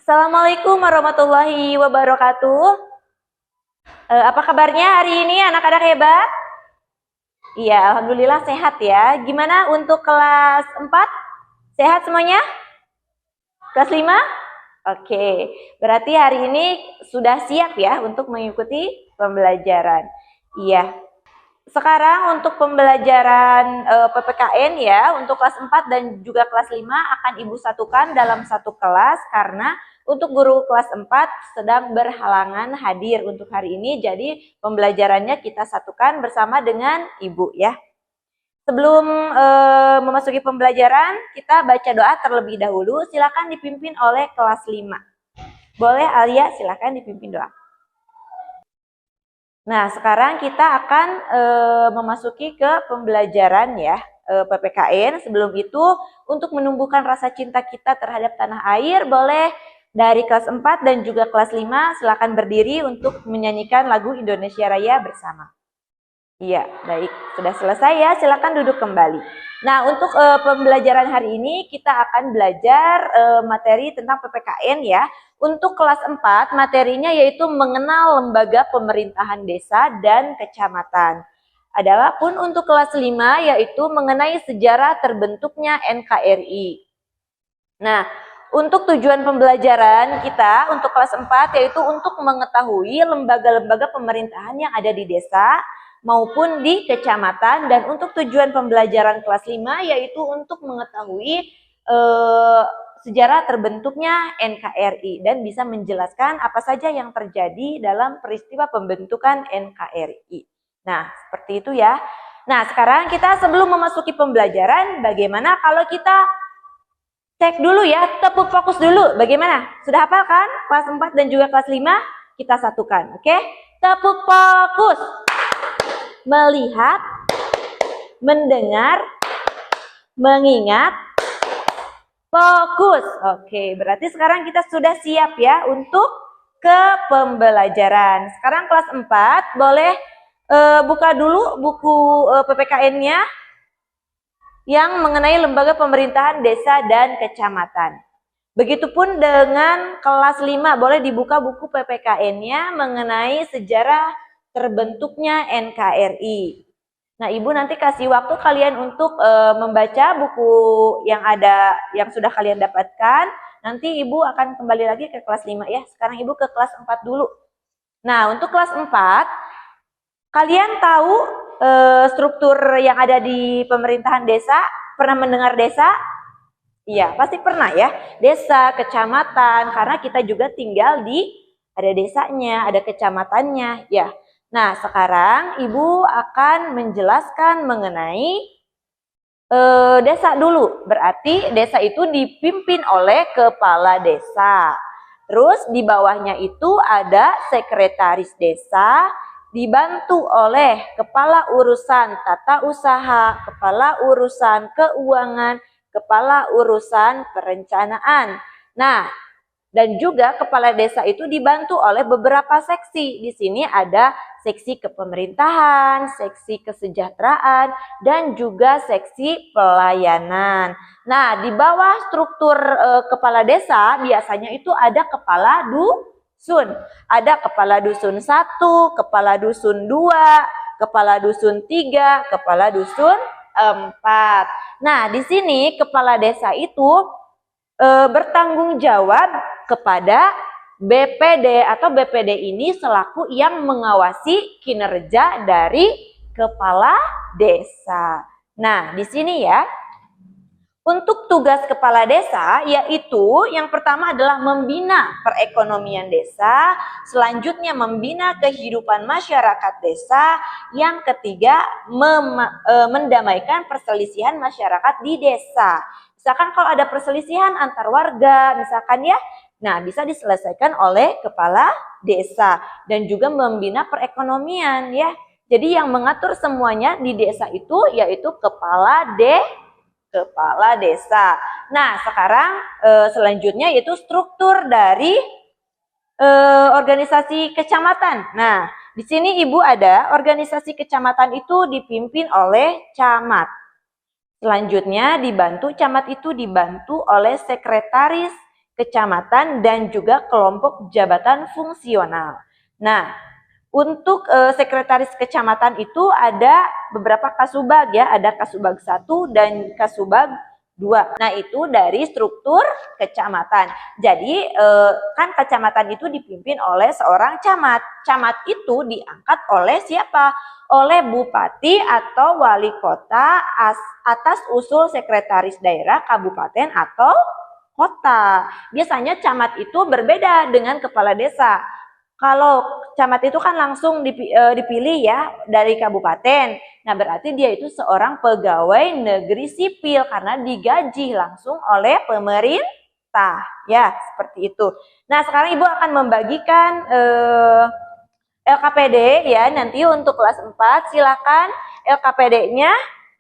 Assalamualaikum warahmatullahi wabarakatuh. Apa kabarnya hari ini anak-anak hebat? Iya, alhamdulillah sehat ya. Gimana untuk kelas 4? Sehat semuanya? Kelas 5? Oke, berarti hari ini sudah siap ya untuk mengikuti pembelajaran. Iya. Sekarang untuk pembelajaran PPKN ya, untuk kelas 4 dan juga kelas 5 akan Ibu satukan dalam satu kelas karena untuk guru kelas 4 sedang berhalangan hadir untuk hari ini, jadi pembelajarannya kita satukan bersama dengan Ibu ya. Sebelum memasuki pembelajaran, kita baca doa terlebih dahulu. Silakan dipimpin oleh kelas 5. Boleh Alia, silakan dipimpin doa. Nah, sekarang kita akan memasuki ke pembelajaran ya, PPKN. Sebelum itu, untuk menumbuhkan rasa cinta kita terhadap tanah air, boleh dari kelas 4 dan juga kelas 5 silakan berdiri untuk menyanyikan lagu Indonesia Raya bersama. Iya, baik. Sudah selesai ya, silakan duduk kembali. Nah, untuk pembelajaran hari ini kita akan belajar materi tentang PPKN ya. Untuk kelas 4 materinya yaitu mengenal lembaga pemerintahan desa dan kecamatan. Adapun untuk kelas 5 yaitu mengenai sejarah terbentuknya NKRI. Nah, untuk tujuan pembelajaran kita untuk kelas 4 yaitu untuk mengetahui lembaga-lembaga pemerintahan yang ada di desa maupun di kecamatan, dan untuk tujuan pembelajaran kelas 5 yaitu untuk mengetahui sejarah terbentuknya NKRI dan bisa menjelaskan apa saja yang terjadi dalam peristiwa pembentukan NKRI. Nah, seperti itu ya. Nah, sekarang kita sebelum memasuki pembelajaran, bagaimana kalau kita cek dulu ya, tepuk fokus dulu. Bagaimana? Sudah hafal kan? Kelas 4 dan juga kelas 5 kita satukan, oke? Tepuk fokus. Melihat, mendengar, mengingat, fokus. Oke, berarti sekarang kita sudah siap ya untuk ke pembelajaran. Sekarang kelas 4 boleh buka dulu buku PPKN-nya yang mengenai lembaga pemerintahan desa dan kecamatan. Begitupun dengan kelas 5, boleh dibuka buku PPKN-nya mengenai sejarah terbentuknya NKRI. Nah, Ibu nanti kasih waktu kalian untuk membaca buku yang sudah kalian dapatkan. Nanti Ibu akan kembali lagi ke kelas 5 ya. Sekarang Ibu ke kelas 4 dulu. Nah, untuk kelas 4, kalian tahu struktur yang ada di pemerintahan desa? Pernah mendengar desa? Iya, pasti pernah ya. Desa, kecamatan, karena kita juga tinggal ada desanya, ada kecamatannya. Ya. Nah, sekarang Ibu akan menjelaskan mengenai desa dulu. Berarti desa itu dipimpin oleh kepala desa. Terus di bawahnya itu ada sekretaris desa, dibantu oleh kepala urusan tata usaha, kepala urusan keuangan, kepala urusan perencanaan. Nah, dan juga kepala desa itu dibantu oleh beberapa seksi. Di sini ada seksi kepemerintahan, seksi kesejahteraan, dan juga seksi pelayanan. Nah, di bawah struktur kepala desa biasanya itu ada kepala dusun. Ada kepala dusun 1, kepala dusun 2, kepala dusun 3, kepala dusun 4. Nah, di sini kepala desa itu bertanggung jawab kepada BPD atau BPD ini selaku yang mengawasi kinerja dari kepala desa. Nah, di sini ya, untuk tugas kepala desa yaitu yang pertama adalah membina perekonomian desa, selanjutnya membina kehidupan masyarakat desa, yang ketiga mendamaikan perselisihan masyarakat di desa. Misalkan kalau ada perselisihan antar warga, misalkan ya, nah bisa diselesaikan oleh kepala desa dan juga membina perekonomian ya. Jadi yang mengatur semuanya di desa itu yaitu kepala desa. Nah, sekarang selanjutnya yaitu struktur dari organisasi kecamatan. Nah, di sini Ibu ada organisasi kecamatan itu dipimpin oleh camat. Selanjutnya camat itu dibantu oleh sekretaris kecamatan, dan juga kelompok jabatan fungsional. Nah, untuk sekretaris kecamatan itu ada beberapa kasubag ya, ada kasubag 1 dan kasubag 2. Nah, itu dari struktur kecamatan. Jadi, kan kecamatan itu dipimpin oleh seorang camat. Camat itu diangkat oleh siapa? Oleh bupati atau wali kota atas usul sekretaris daerah kabupaten atau kota. Biasanya camat itu berbeda dengan kepala desa. Kalau camat itu kan langsung dipilih ya dari kabupaten. Nah, berarti dia itu seorang pegawai negeri sipil karena digaji langsung oleh pemerintah. Ya, seperti itu. Nah, sekarang Ibu akan membagikan LKPD ya. Nanti untuk kelas 4 silakan LKPD-nya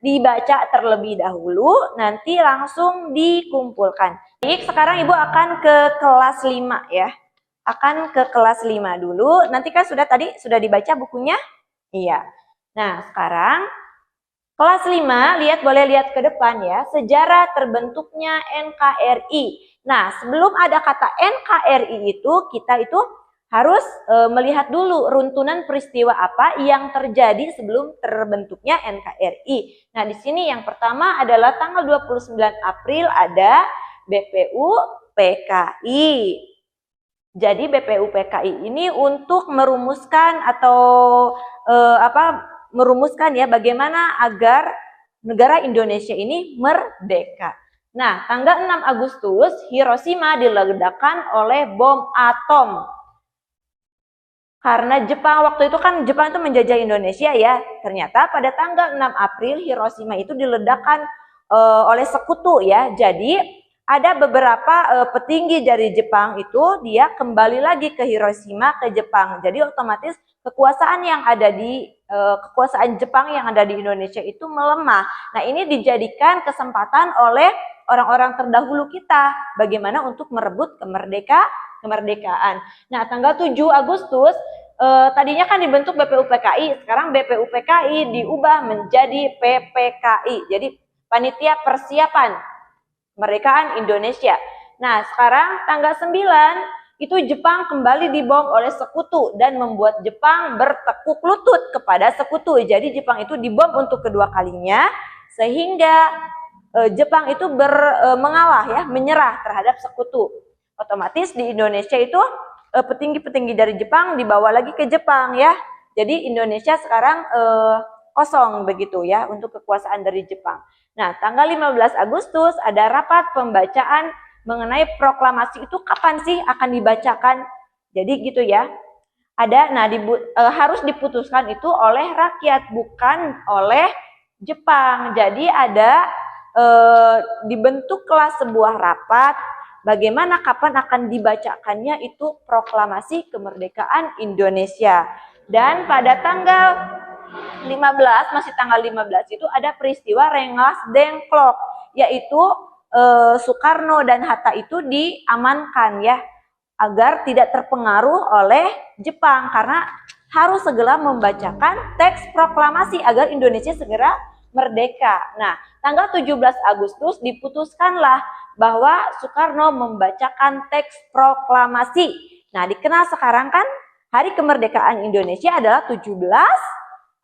dibaca terlebih dahulu, nanti langsung dikumpulkan. Baik, sekarang Ibu akan ke kelas 5 ya. Akan ke kelas 5 dulu. Nanti kan sudah dibaca bukunya? Iya. Nah, sekarang kelas 5, boleh lihat ke depan ya. Sejarah terbentuknya NKRI. Nah, sebelum ada kata NKRI itu, kita itu harus melihat dulu runtunan peristiwa apa yang terjadi sebelum terbentuknya NKRI. Nah, di sini yang pertama adalah tanggal 29 April ada BPU PKI. Jadi BPU PKI ini untuk merumuskan atau merumuskan ya bagaimana agar negara Indonesia ini merdeka. Nah, tanggal 6 Agustus Hiroshima diledakkan oleh bom atom. Karena Jepang waktu itu kan Jepang itu menjajah Indonesia ya. Ternyata pada tanggal 6 April Hiroshima itu diledakkan oleh sekutu ya. Jadi ada beberapa petinggi dari Jepang itu dia kembali lagi ke Hiroshima ke Jepang. Jadi otomatis kekuasaan kekuasaan Jepang yang ada di Indonesia itu melemah. Nah, ini dijadikan kesempatan oleh orang-orang terdahulu kita bagaimana untuk merebut kemerdekaan. Nah, tanggal 7 Agustus tadinya kan dibentuk BPU PKI, sekarang BPU PKI diubah menjadi PPKI. Jadi Panitia Persiapan Kemerdekaan Indonesia. Nah, sekarang tanggal 9 itu Jepang kembali dibom oleh sekutu dan membuat Jepang bertekuk lutut kepada sekutu. Jadi Jepang itu dibom untuk kedua kalinya sehingga Jepang itu mengalah ya, menyerah terhadap sekutu. Otomatis di Indonesia itu petinggi-petinggi dari Jepang dibawa lagi ke Jepang ya. Jadi Indonesia sekarang kosong begitu ya untuk kekuasaan dari Jepang. Nah, tanggal 15 Agustus ada rapat pembacaan mengenai proklamasi itu kapan sih akan dibacakan. Jadi gitu ya. Harus diputuskan itu oleh rakyat bukan oleh Jepang. Jadi ada dibentuklah sebuah rapat bagaimana kapan akan dibacakannya itu proklamasi kemerdekaan Indonesia. Dan pada tanggal 15 itu ada peristiwa Rengas Dengklok, yaitu Soekarno dan Hatta itu diamankan ya agar tidak terpengaruh oleh Jepang karena harus segera membacakan teks proklamasi agar Indonesia segera merdeka. Nah, tanggal 17 Agustus diputuskanlah bahwa Soekarno membacakan teks proklamasi. Nah, dikenal sekarang kan hari kemerdekaan Indonesia adalah 17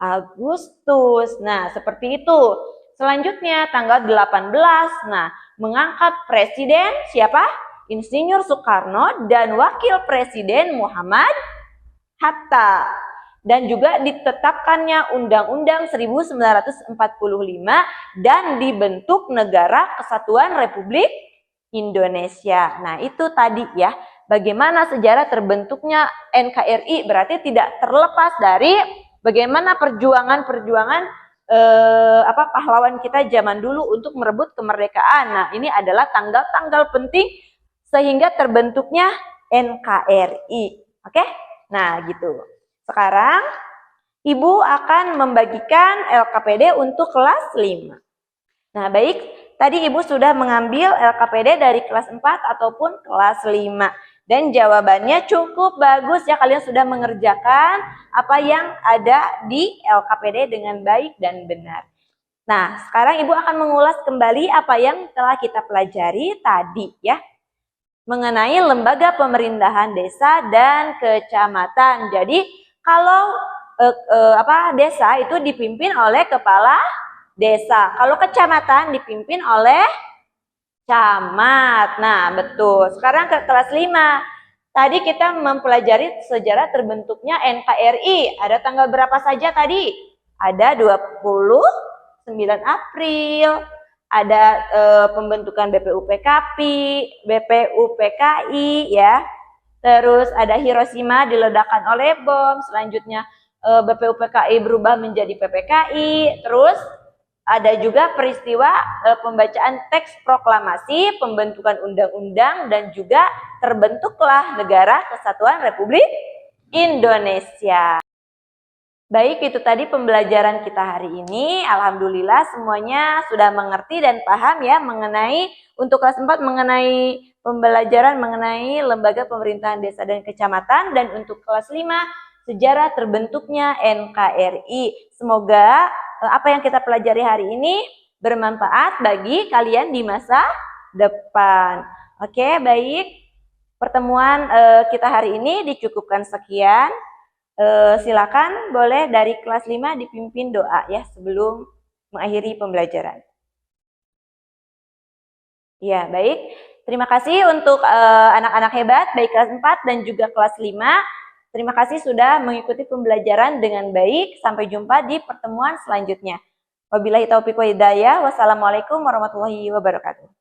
Agustus. Nah, seperti itu. Selanjutnya tanggal 18. Nah, mengangkat presiden siapa? Insinyur Soekarno dan wakil presiden Muhammad Hatta. Dan juga ditetapkannya Undang-Undang 1945 dan dibentuk Negara Kesatuan Republik Indonesia. Nah, itu tadi ya. Bagaimana sejarah terbentuknya NKRI berarti tidak terlepas dari bagaimana perjuangan pahlawan kita zaman dulu untuk merebut kemerdekaan. Nah, ini adalah tanggal-tanggal penting sehingga terbentuknya NKRI. Oke? Nah, gitu. Sekarang Ibu akan membagikan LKPD untuk kelas 5. Nah, baik. Tadi Ibu sudah mengambil LKPD dari kelas 4 ataupun kelas 5. Dan jawabannya cukup bagus ya, kalian sudah mengerjakan apa yang ada di LKPD dengan baik dan benar. Nah, sekarang Ibu akan mengulas kembali apa yang telah kita pelajari tadi ya. mengenai lembaga pemerintahan desa dan kecamatan. Jadi kalau desa itu dipimpin oleh kepala desa. Kalau kecamatan dipimpin oleh camat. Nah, betul. Sekarang ke kelas 5. Tadi kita mempelajari sejarah terbentuknya NKRI. Ada tanggal berapa saja tadi? Ada 29 April. Ada pembentukan BPUPKI ya. Terus ada Hiroshima diledakkan oleh bom. Selanjutnya BPUPKI berubah menjadi PPKI. Terus ada juga peristiwa pembacaan teks proklamasi, pembentukan undang-undang, dan juga terbentuklah Negara Kesatuan Republik Indonesia. Baik, itu tadi pembelajaran kita hari ini. Alhamdulillah semuanya sudah mengerti dan paham ya mengenai untuk kelas 4 mengenai pembelajaran mengenai lembaga pemerintahan desa dan kecamatan, dan untuk kelas 5 sejarah terbentuknya NKRI. Semoga apa yang kita pelajari hari ini bermanfaat bagi kalian di masa depan. Oke, baik. Pertemuan kita hari ini dicukupkan sekian. Silakan boleh dari kelas 5 dipimpin doa ya sebelum mengakhiri pembelajaran. Ya, baik. Terima kasih untuk anak-anak hebat baik kelas 4 dan juga kelas 5. Terima kasih sudah mengikuti pembelajaran dengan baik. Sampai jumpa di pertemuan selanjutnya. Wabillahi taufiq wa hidayah. Wassalamualaikum warahmatullahi wabarakatuh.